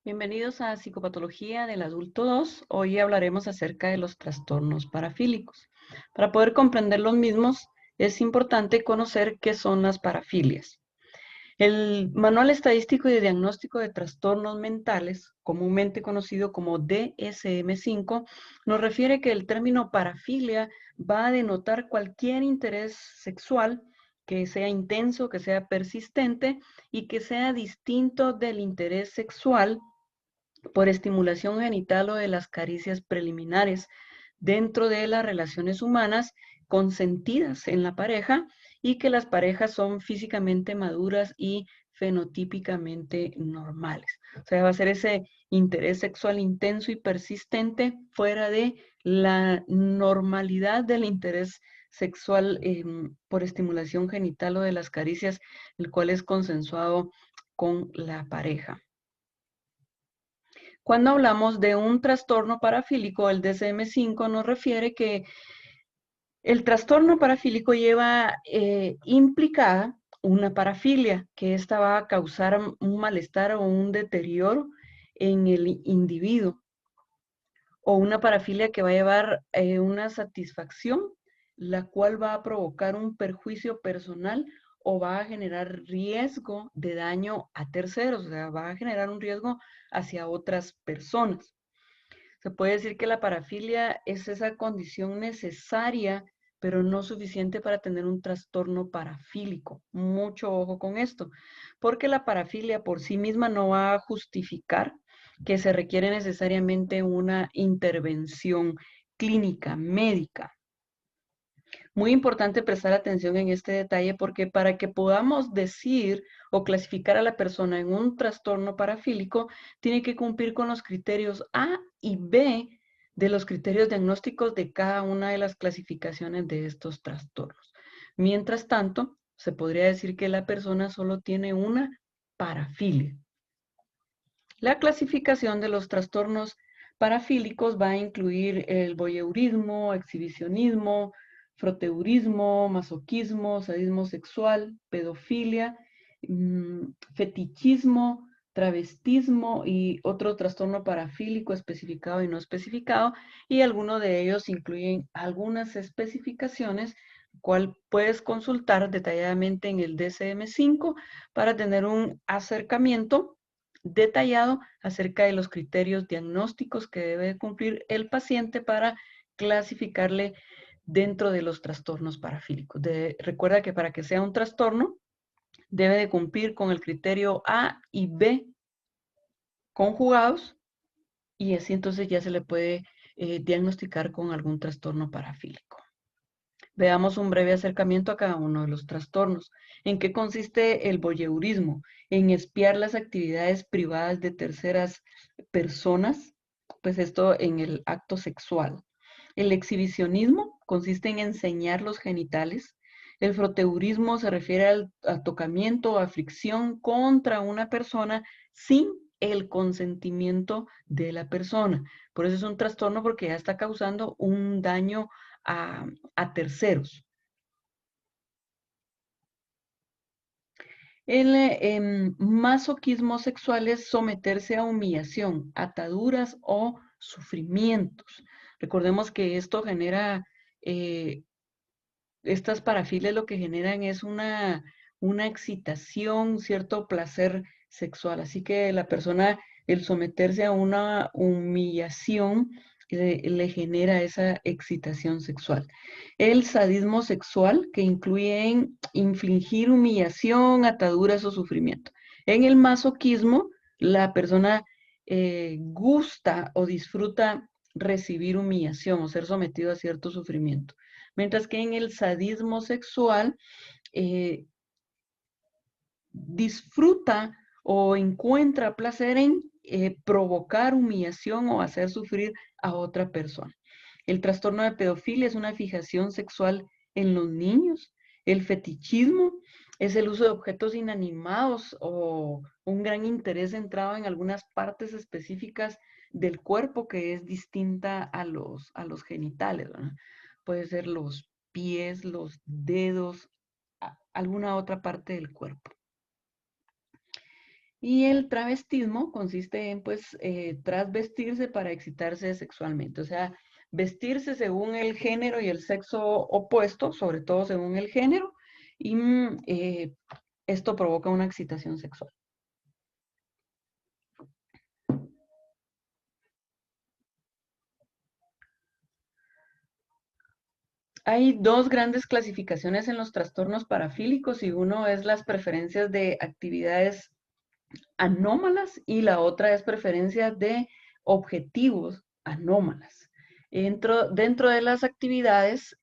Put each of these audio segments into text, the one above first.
Bienvenidos a Psicopatología del Adulto 2. Hoy hablaremos acerca de los trastornos parafílicos. Para poder comprender los mismos, es importante conocer qué son las parafilias. El Manual Estadístico y de Diagnóstico de Trastornos Mentales, comúnmente conocido como DSM-5, nos refiere que el término parafilia va a denotar cualquier interés sexual que sea intenso, que sea persistente y que sea distinto del interés sexual por estimulación genital o de las caricias preliminares dentro de las relaciones humanas consentidas en la pareja y que las parejas son físicamente maduras y fenotípicamente normales. O sea, va a ser ese interés sexual intenso y persistente fuera de la normalidad del interés sexual por estimulación genital o de las caricias, el cual es consensuado con la pareja. Cuando hablamos de un trastorno parafílico, el DSM-5 nos refiere que el trastorno parafílico lleva implicada una parafilia, que esta va a causar un malestar o un deterioro en el individuo, o una parafilia que va a llevar una satisfacción, la cual va a provocar un perjuicio personal o va a generar riesgo de daño a terceros, o sea, va a generar un riesgo hacia otras personas. Se puede decir que la parafilia es esa condición necesaria, pero no suficiente para tener un trastorno parafílico. Mucho ojo con esto, porque la parafilia por sí misma no va a justificar que se requiere necesariamente una intervención clínica, médica. Muy importante prestar atención en este detalle porque para que podamos decir o clasificar a la persona en un trastorno parafílico, tiene que cumplir con los criterios A y B de los criterios diagnósticos de cada una de las clasificaciones de estos trastornos. Mientras tanto, se podría decir que la persona solo tiene una parafilia. La clasificación de los trastornos parafílicos va a incluir el voyeurismo, exhibicionismo, froteurismo, masoquismo, sadismo sexual, pedofilia, fetichismo, travestismo y otro trastorno parafílico especificado y no especificado, y algunos de ellos incluyen algunas especificaciones, cual puedes consultar detalladamente en el DSM-5 para tener un acercamiento detallado acerca de los criterios diagnósticos que debe cumplir el paciente para clasificarle dentro de los trastornos parafílicos. Recuerda que para que sea un trastorno, debe de cumplir con el criterio A y B conjugados y así entonces ya se le puede diagnosticar con algún trastorno parafílico. Veamos un breve acercamiento a cada uno de los trastornos. ¿En qué consiste el voyeurismo? En espiar las actividades privadas de terceras personas, pues esto en el acto sexual. El exhibicionismo consiste en enseñar los genitales. El froteurismo se refiere al tocamiento o a fricción contra una persona sin el consentimiento de la persona. Por eso es un trastorno porque ya está causando un daño a, a terceros. El masoquismo sexual es someterse a humillación, ataduras o sufrimientos. Recordemos que esto genera, estas parafilias lo que generan es una excitación, cierto placer sexual. Así que la persona, el someterse a una humillación, le genera esa excitación sexual. El sadismo sexual, que incluye en infligir humillación, ataduras o sufrimiento. En el masoquismo, la persona gusta o disfruta recibir humillación o ser sometido a cierto sufrimiento. Mientras que en el sadismo sexual eh, disfruta o encuentra placer en provocar humillación o hacer sufrir a otra persona. El trastorno de pedofilia es una fijación sexual en los niños. El fetichismo es el uso de objetos inanimados o un gran interés centrado en algunas partes específicas del cuerpo que es distinta a los genitales, ¿verdad? Puede ser los pies, los dedos, alguna otra parte del cuerpo. Y el travestismo consiste en, pues, trasvestirse para excitarse sexualmente. O sea, vestirse según el género y el sexo opuesto, sobre todo según el género, y esto provoca una excitación sexual. Hay dos grandes clasificaciones en los trastornos parafílicos y uno es las preferencias de actividades anómalas y la otra es preferencia de objetivos anómalas. Dentro de las actividades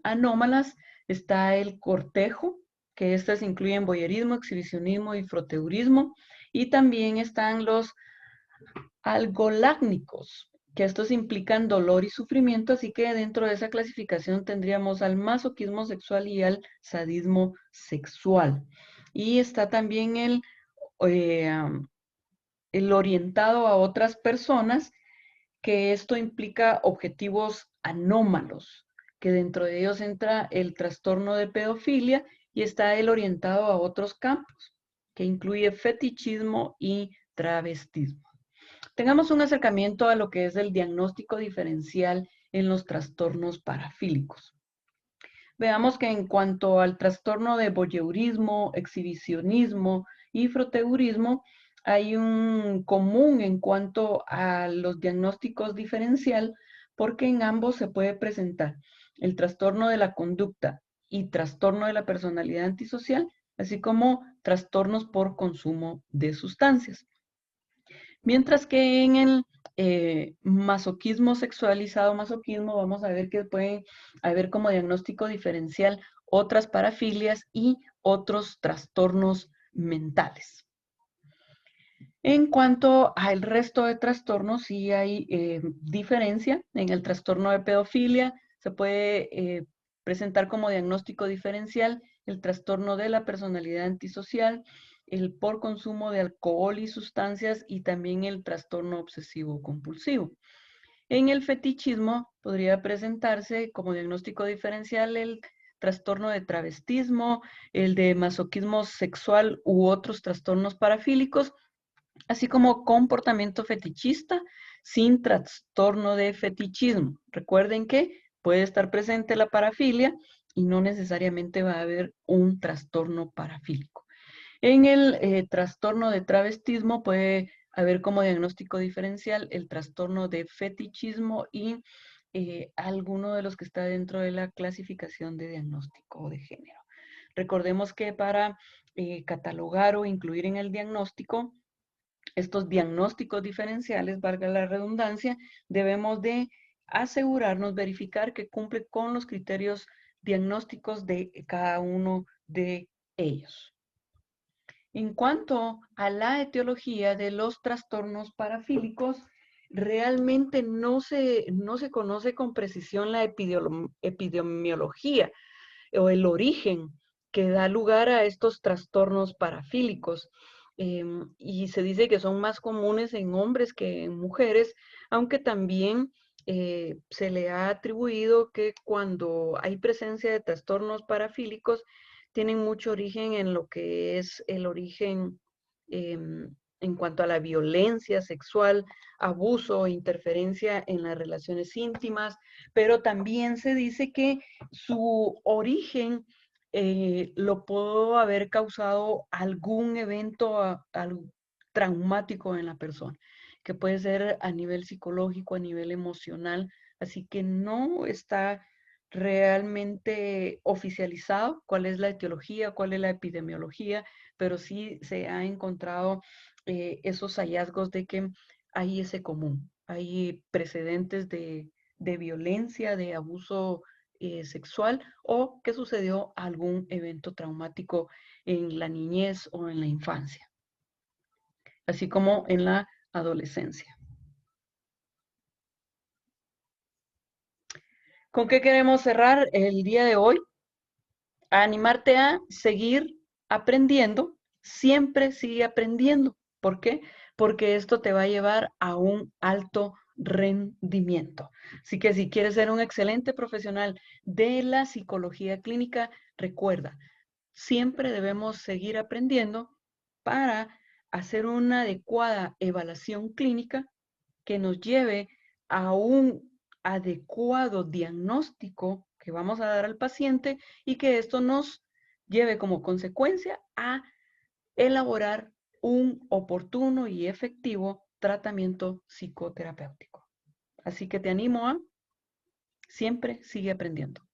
anómalas está el cortejo, que estas incluyen voyerismo, exhibicionismo y froteurismo, y también están los algolácnicos, que estos implican dolor y sufrimiento, así que dentro de esa clasificación tendríamos al masoquismo sexual y al sadismo sexual. Y está también eh, el orientado a otras personas, que esto implica objetivos anómalos, que dentro de ellos entra el trastorno de pedofilia y está el orientado a otros campos, que incluye fetichismo y travestismo. Tengamos un acercamiento a lo que es el diagnóstico diferencial en los trastornos parafílicos. Veamos que en cuanto al trastorno de voyeurismo, exhibicionismo y froteurismo, hay un común en cuanto a los diagnósticos diferencial, porque en ambos se puede presentar el trastorno de la conducta y trastorno de la personalidad antisocial, así como trastornos por consumo de sustancias. Mientras que en el masoquismo sexualizado, masoquismo, vamos a ver que puede haber como diagnóstico diferencial otras parafilias y otros trastornos mentales. En cuanto al resto de trastornos, sí hay diferencia. En el trastorno de pedofilia se puede presentar como diagnóstico diferencial el trastorno de la personalidad antisocial, el por consumo de alcohol y sustancias y también el trastorno obsesivo compulsivo. En el fetichismo podría presentarse como diagnóstico diferencial el trastorno de travestismo, el de masoquismo sexual u otros trastornos parafílicos, así como comportamiento fetichista sin trastorno de fetichismo. Recuerden que puede estar presente la parafilia y no necesariamente va a haber un trastorno parafílico. En el trastorno de travestismo puede haber como diagnóstico diferencial el trastorno de fetichismo y alguno de los que está dentro de la clasificación de diagnóstico de género. Recordemos que para catalogar o incluir en el diagnóstico estos diagnósticos diferenciales, valga la redundancia, debemos de asegurarnos, verificar que cumple con los criterios diagnósticos de cada uno de ellos. En cuanto a la etiología de los trastornos parafílicos, realmente no se conoce con precisión la epidemiología o el origen que da lugar a estos trastornos parafílicos. Y se dice que son más comunes en hombres que en mujeres, aunque también se le ha atribuido que cuando hay presencia de trastornos parafílicos, tienen mucho origen en lo que es el origen en cuanto a la violencia sexual, abuso, interferencia en las relaciones íntimas, pero también se dice que su origen lo pudo haber causado algún evento traumático en la persona, que puede ser a nivel psicológico, a nivel emocional, así que no está realmente oficializado cuál es la etiología, cuál es la epidemiología, pero sí se ha encontrado esos hallazgos de que hay ese común, hay precedentes de violencia, de abuso sexual o que sucedió algún evento traumático en la niñez o en la infancia, así como en la adolescencia. ¿Con qué queremos cerrar el día de hoy? A animarte a seguir aprendiendo, siempre sigue aprendiendo. ¿Por qué? Porque esto te va a llevar a un alto rendimiento. Así que si quieres ser un excelente profesional de la psicología clínica, recuerda, siempre debemos seguir aprendiendo para hacer una adecuada evaluación clínica que nos lleve a un adecuado diagnóstico que vamos a dar al paciente y que esto nos lleve como consecuencia a elaborar un oportuno y efectivo tratamiento psicoterapéutico. Así que te animo a siempre sigue aprendiendo.